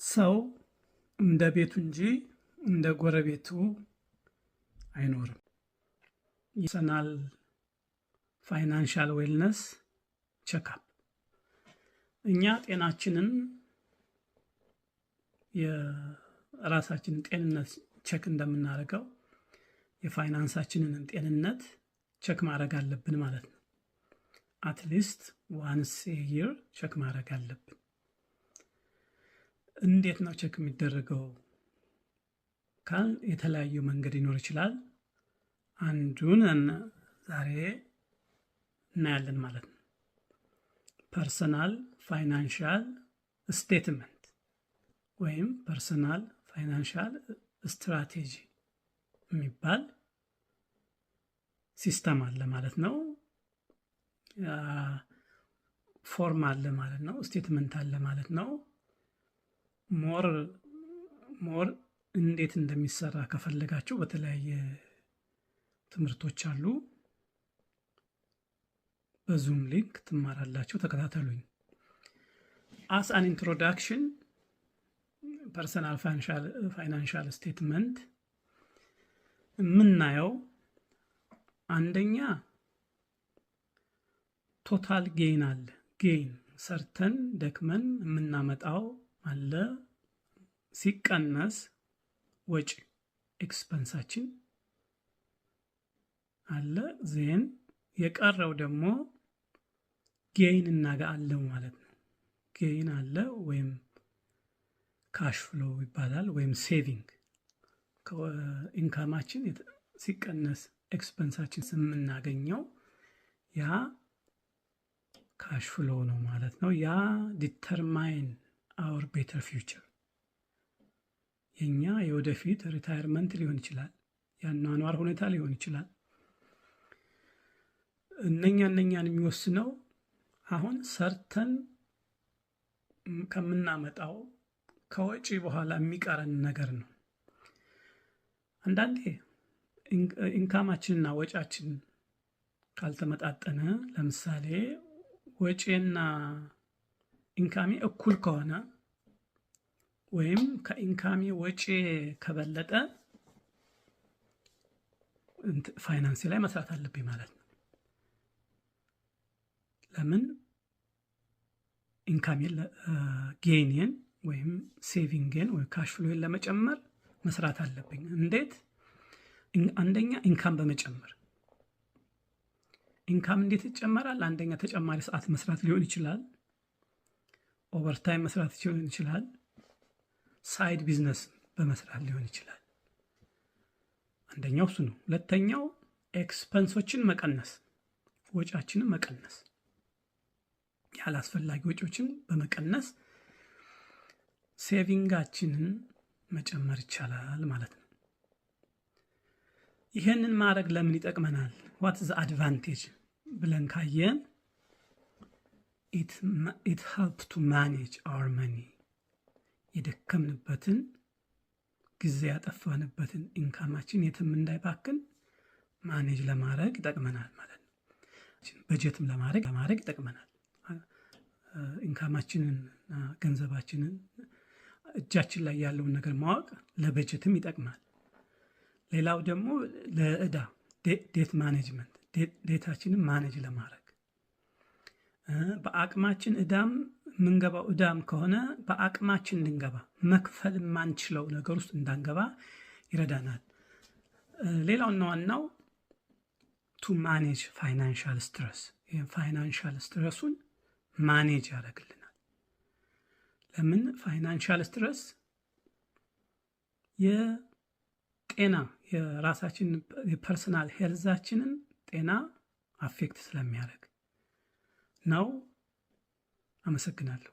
ሰው እንደ ቤቱ እንጂ እንደ ጎረቤቱ አይኖርም። ፐርሰናል ፋይናንሻል ዌልነስ ቼክአፕ እኛ ጤናችንን የራሳችንን ጤንነት ቼክ እንደምናደርገው የፋይናንሳችንን ጤንነት ቼክ ማድረግ አለብን ማለት ነው። አትሊስት ዋንስ ኤ ይር ቼክ ማድረግ አለብን። እንዴት ነው ቼክ የሚደረገው ካል የተለያዩ መንገድ ይኖር ይችላል። አንዱን ዛሬ እናያለን ማለት ነው። ፐርሰናል ፋይናንሻል ስቴትመንት ወይም ፐርሰናል ፋይናንሻል ስትራቴጂ የሚባል ሲስተም አለ ማለት ነው። ፎርም አለ ማለት ነው። ስቴትመንት አለ ማለት ነው። ሞር እንዴት እንደሚሰራ ከፈለጋችሁ በተለያየ ትምህርቶች አሉ። በዙም ሊንክ ትማራላችሁ። ተከታተሉኝ። አስ አን ኢንትሮዳክሽን ፐርሰናል ፋይናንሻል ስቴትመንት የምናየው አንደኛ ቶታል ጌን አለ። ጌን ሰርተን ደክመን የምናመጣው አለ። ሲቀነስ ወጪ ኤክስፐንሳችን አለ። ዜን የቀረው ደግሞ ጌን እናገአለው ማለት ነው። ጌን አለ ወይም ካሽ ፍሎ ይባላል ወይም ሴቪንግ ኢንካማችን ሲቀነስ ኤክስፐንሳችን የምናገኘው ያ ካሽ ፍሎ ነው ማለት ነው። ያ ዲተርማይን አወር ቤተር ፊውቸር የኛ የወደፊት ሪታየርመንት ሊሆን ይችላል፣ የአኗኗር ሁኔታ ሊሆን ይችላል። እነኛን የሚወስነው አሁን ሰርተን ከምናመጣው ከወጪ በኋላ የሚቀረን ነገር ነው። አንዳንዴ ኢንካማችንና ወጫችን ካልተመጣጠነ፣ ለምሳሌ ወጪና ኢንካሚ እኩል ከሆነ ወይም ከኢንካሚ ወጪ ከበለጠ ፋይናንስ ላይ መስራት አለብኝ ማለት ነው። ለምን ኢንካሜን ጌይንን ወይም ሴቪንግን ወይ ካሽ ፍሎን ለመጨመር መስራት አለብኝ። እንዴት? አንደኛ ኢንካም በመጨመር። ኢንካም እንዴት ይጨመራል? አንደኛ ተጨማሪ ሰዓት መስራት ሊሆን ይችላል፣ ኦቨርታይም መስራት ሊሆን ይችላል፣ ሳይድ ቢዝነስ በመስራት ሊሆን ይችላል። አንደኛው እሱ ነው። ሁለተኛው ኤክስፐንሶችን መቀነስ፣ ወጫችንን መቀነስ፣ ያላስፈላጊ ወጪዎችን በመቀነስ ሴቪንጋችንን መጨመር ይቻላል ማለት ነው። ይሄንን ማድረግ ለምን ይጠቅመናል? ዋት ኢዝ አድቫንቴጅ ብለን ካየን it helps to manage our money የደከምንበትን ጊዜ ያጠፋንበትን ኢንካማችን የትም እንዳይባክን ማኔጅ ለማድረግ ይጠቅመናል ማለት ነው። በጀትም ለማድረግ ይጠቅመናል። ኢንካማችንን ገንዘባችንን እጃችን ላይ ያለውን ነገር ማወቅ ለበጀትም ይጠቅማል። ሌላው ደግሞ ለዕዳ ዴት ማኔጅመንት ዴታችንን ማኔጅ ለማድረግ በአቅማችን የምንገባው ዕዳም ከሆነ በአቅማችን እንድንገባ መክፈል የማንችለው ነገር ውስጥ እንዳንገባ ይረዳናል። ሌላውና ዋናው ቱ ማኔጅ ፋይናንሻል ስትረስ ፋይናንሻል ስትረሱን ማኔጅ ያደርግልናል። ለምን? ፋይናንሻል ስትረስ የጤና የራሳችን የፐርሰናል ሄልዛችንን ጤና አፌክት ስለሚያደርግ ነው። አመሰግናለሁ።